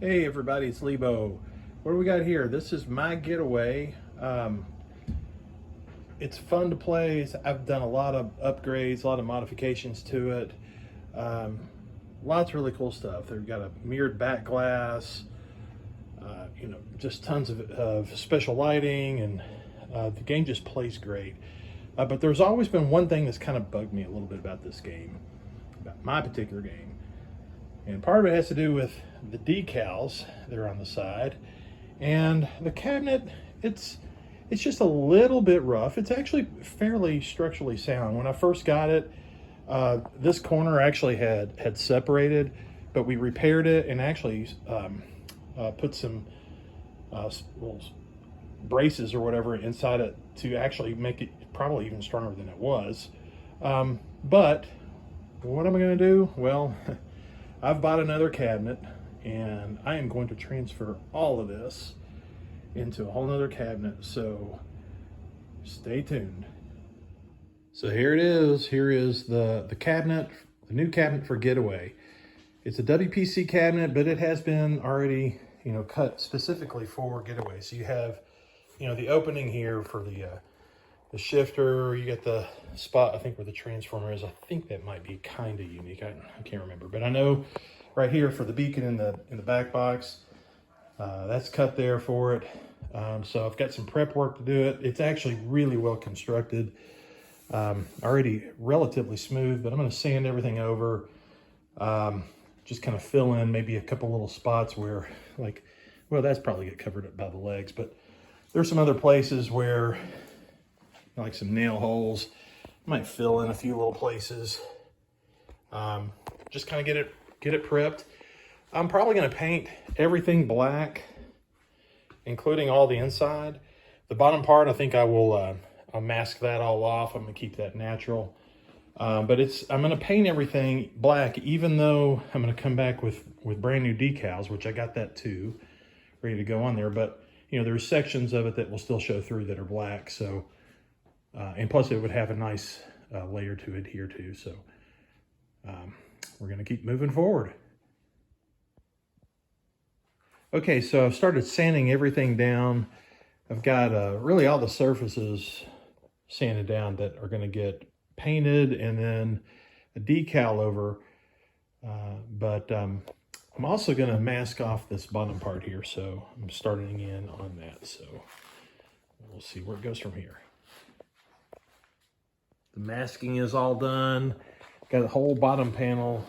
Hey everybody, it's Lebo. What do we got here? This is my Getaway. It's fun to play. I've done a lot of upgrades, a lot of modifications to it. Lots of really cool stuff. They've got a mirrored back glass, just tons of special lighting, and the game just plays great. But there's always been one thing that's kind of bugged me a little bit about this game, about my particular game. And part of it has to do with the decals that are on the side. And the cabinet, it's just a little bit rough. It's actually fairly structurally sound. When I first got it, this corner actually had separated, but we repaired it and actually put some little braces or whatever inside it to actually make it probably even stronger than it was. But what am I going to do? Well, I've bought another cabinet and I am going to transfer all of this into a whole nother cabinet, so stay tuned. So here it is. Here is the cabinet, the new cabinet for Getaway. It's a WPC cabinet, but it has been already, cut specifically for Getaway. So you have, the opening here for the shifter. You get the spot, I think, where the transformer is. I think that might be kind of unique. I can't remember, but I know right here for the beacon in the back box, that's cut there for it. So I've got some prep work to do it. It's actually really well constructed, already relatively smooth, but I'm going to sand everything over, just kind of fill in maybe a couple little spots where, that's probably get covered up by the legs, but there's some other places where, like some nail holes, might fill in a few little places. Just kind of get it prepped. I'm probably going to paint everything black, including all the inside. The bottom part, I think I'll mask that all off. I'm going to keep that natural. But I'm going to paint everything black, even though I'm going to come back with brand new decals, which I got that too, ready to go on there. But, there's sections of it that will still show through that are black. So, and plus it would have a nice layer to adhere to. So we're going to keep moving forward. Okay, so I've started sanding everything down. I've got really all the surfaces sanded down that are going to get painted and then a decal over. But I'm also going to mask off this bottom part here. So I'm starting in on that. So we'll see where it goes from here. The masking is all done. Got the whole bottom panel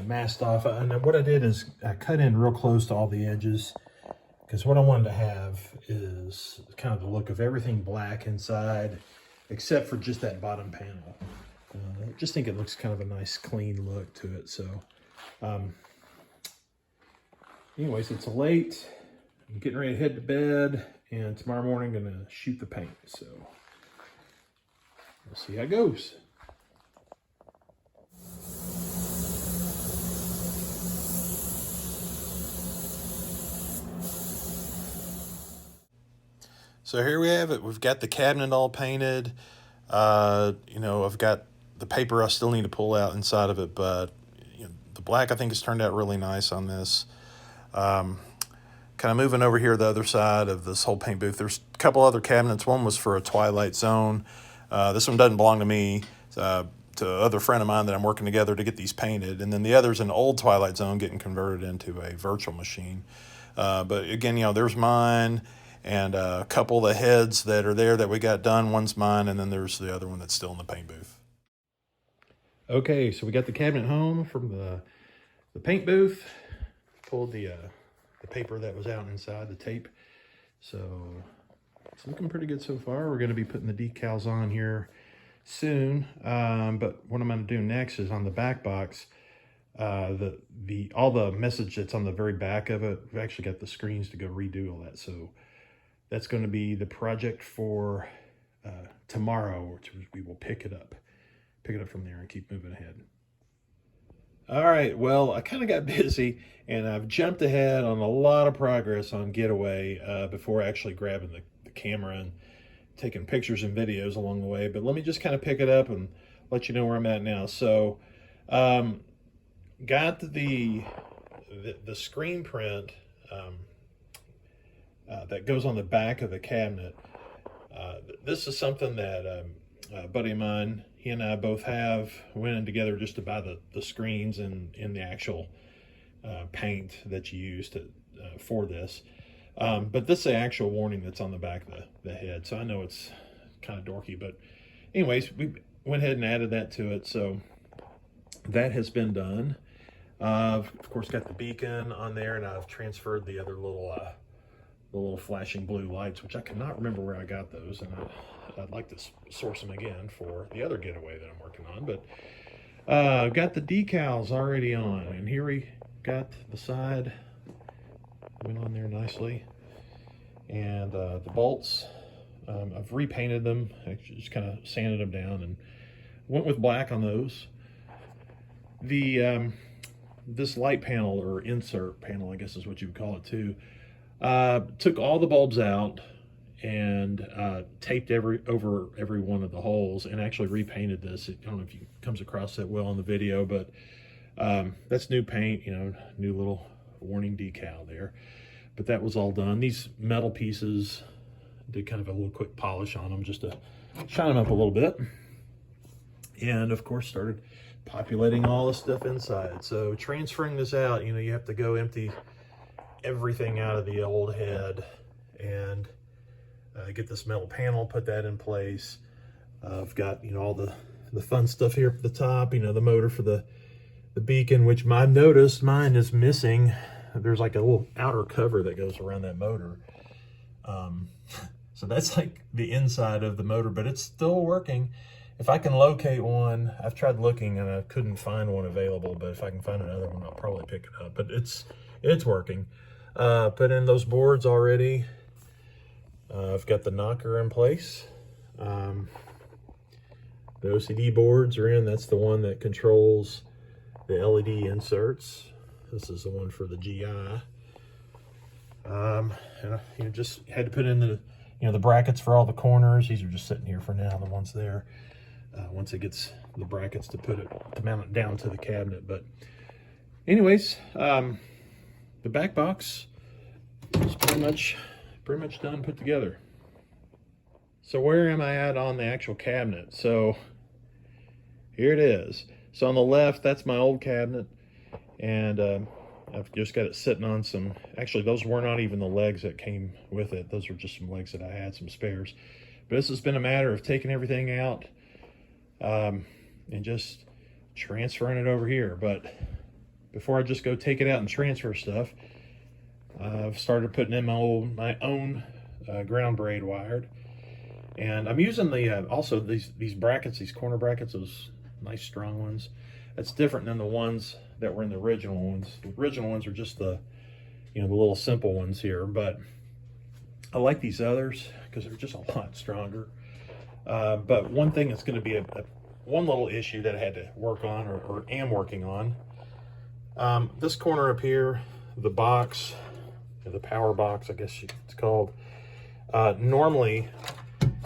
masked off. And what I did is I cut in real close to all the edges, because what I wanted to have is kind of the look of everything black inside, except for just that bottom panel. I just think it looks kind of a nice clean look to it. So anyways, it's late. I'm getting ready to head to bed, and tomorrow morning I'm going to shoot the paint. So we'll see how it goes. So here we have it. We've got the cabinet all painted. I've got the paper I still need to pull out inside of it, but the black I think has turned out really nice on this. Kind of moving over here the other side of this whole paint booth. There's a couple other cabinets. One was for a Twilight Zone. This one doesn't belong to me, to another friend of mine that I'm working together to get these painted. And then the other's an old Twilight Zone getting converted into a virtual machine. But again, there's mine and a couple of the heads that are there that we got done. One's mine, and then there's the other one that's still in the paint booth. Okay, so we got the cabinet home from the paint booth. Pulled the paper that was out inside, the tape. So it's looking pretty good so far. We're going to be putting the decals on here soon. But what I'm going to do next is on the back box, all the message that's on the very back of it, we've actually got the screens to go redo all that. So that's going to be the project for tomorrow, which we will pick it up from there and keep moving ahead. All right, well, I kind of got busy and I've jumped ahead on a lot of progress on Getaway before actually grabbing the camera and taking pictures and videos along the way. But let me just kind of pick it up and let you know where I'm at now. So got the the screen print that goes on the back of the cabinet. This is something that a buddy of mine, he and I both have, went in together just to buy the screens and the actual paint that you use for this. But this is the actual warning that's on the back of the head. So I know it's kind of dorky, but anyways, we went ahead and added that to it. So that has been done. Of course, got the beacon on there, and I've transferred the other little flashing blue lights, which I cannot remember where I got those, and I'd like to source them again for the other Getaway that I'm working on. But I've got the decals already on, and here we got the side, went on there nicely, and the bolts, I've repainted them. I just kind of sanded them down and went with black on those. The this light panel, or insert panel, I guess is what you would call it too, took all the bulbs out and taped over every one of the holes, and actually repainted this. I don't know if it comes across that well on the video, but that's new paint, you know, new little warning decal there. But that was all done. These metal pieces, did kind of a little quick polish on them just to shine them up a little bit. And of course started populating all the stuff inside. So transferring this out, you know, you have to go empty everything out of the old head and get this metal panel, put that in place. I've got, you know, all the fun stuff here at the top, you know, the motor for the beacon, which I've noticed mine is missing. There's like a little outer cover that goes around that motor. So that's like the inside of the motor, but it's still working. If I can locate one, I've tried looking and I couldn't find one available, but if I can find another one, I'll probably pick it up. But it's working. Put in those boards already. I've got the knocker in place. The OCD boards are in. That's the one that controls the LED inserts. This is the one for the GI. And you just had to put in the brackets for all the corners. These are just sitting here for now, the ones there. Once it gets the brackets to mount it down to the cabinet. But anyways, the back box is pretty much done, put together. So where am I at on the actual cabinet? So here it is. So on the left, that's my old cabinet, and I've just got it sitting on some, actually those were not even the legs that came with it. Those were just some legs that I had, some spares. But this has been a matter of taking everything out and just transferring it over here. But before I just go take it out and transfer stuff, I've started putting in my own ground braid wired. And I'm using the also these brackets, these corner brackets, those nice strong ones. That's different than the ones that were in the original ones. The original ones are just the little simple ones here, but I like these others because they're just a lot stronger. But one thing that's going to be one little issue that I had to work on, or am working on, this corner up here, the box, the power box, I guess it's called. Normally,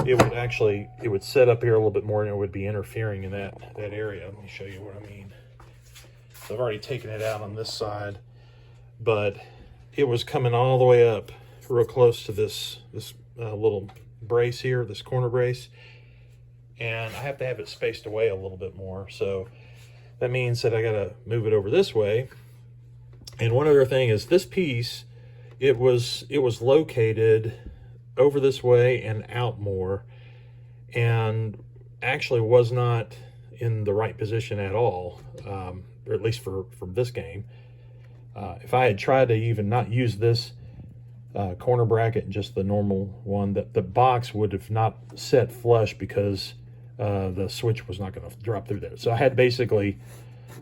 it would set up here a little bit more, and it would be interfering in that area. Let me show you what I mean. So I've already taken it out on this side, but it was coming all the way up real close to this little brace here, this corner brace, and I have to have it spaced away a little bit more. So that means that I got to move it over this way. And one other thing is this piece, it was located over this way and out more, and actually was not in the right position at all, or at least for this game. If I had tried to even not use this corner bracket and just the normal one, the box would have not set flush because the switch was not going to drop through there. So I had to basically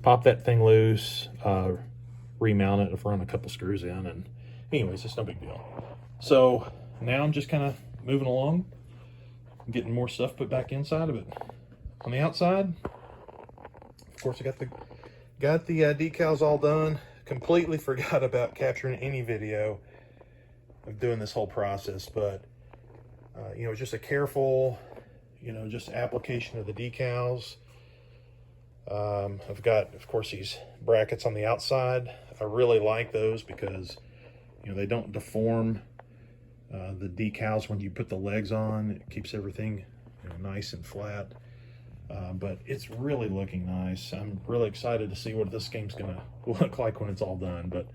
pop that thing loose, remount it, run a couple screws in, and anyways, it's no big deal. So now I'm just kind of moving along, getting more stuff put back inside of it. On the outside, of course, I got the decals all done. Completely forgot about capturing any video of doing this whole process, but just a careful, just application of the decals. I've got, of course, these brackets on the outside. I really like those because, you know, they don't deform the decals when you put the legs on. It keeps everything, you know, nice and flat. But it's really looking nice. I'm really excited to see what this game's gonna look like when it's all done. But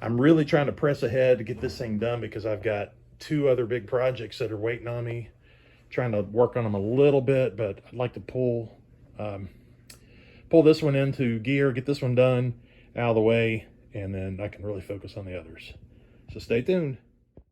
I'm really trying to press ahead to get this thing done because I've got 2 other big projects that are waiting on me. Trying to work on them a little bit, but I'd like to pull this one into gear, get this one done out of the way, and then I can really focus on the others. So stay tuned.